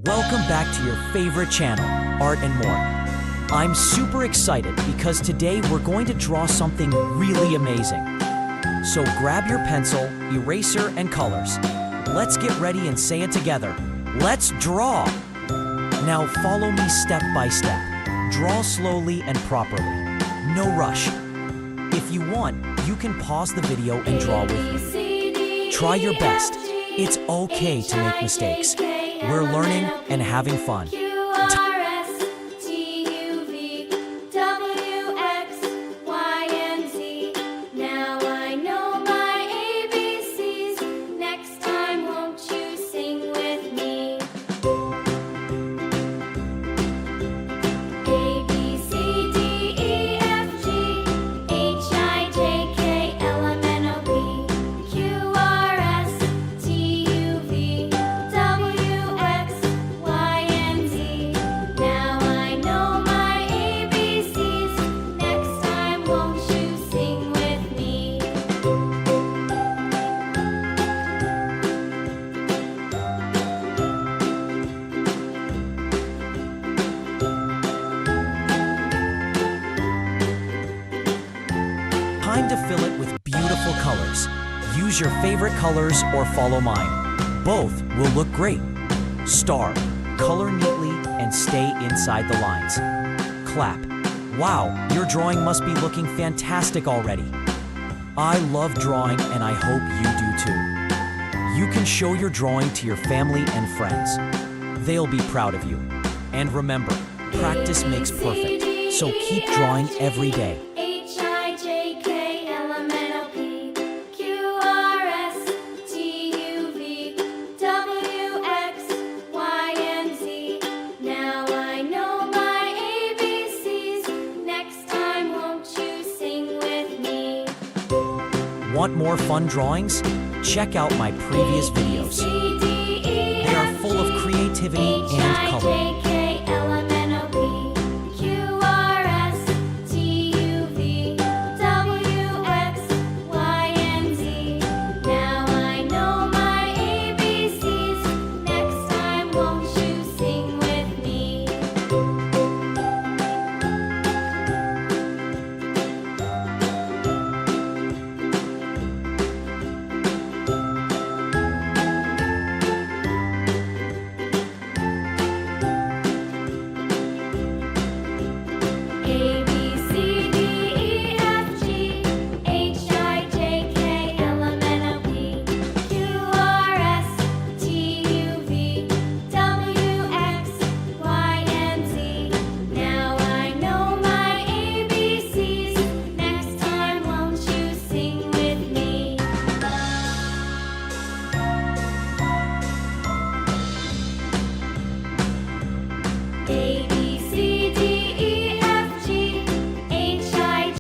Welcome back to your favorite channel, Art and More. I'm super excited because today we're going to draw something really amazing. So grab your pencil, eraser, and colors. Let's get ready and say it together. Let's draw! Now follow me step by step. Draw slowly and properly. No rush. If you want, you can pause the video and draw with me. Try your best. It's okay to make mistakes. We're learning and having fun. Time to fill it with beautiful colors. Use your favorite colors or follow mine. Both will look great. Star, color neatly and stay inside the lines. Clap. Wow, your drawing must be looking fantastic already. I love drawing and I hope you do too. You can show your drawing to your family and friends. They'll be proud of you. And remember, practice makes perfect, so keep drawing every day. Want more fun drawings? Check out my previous videos. They are full of creativity and color.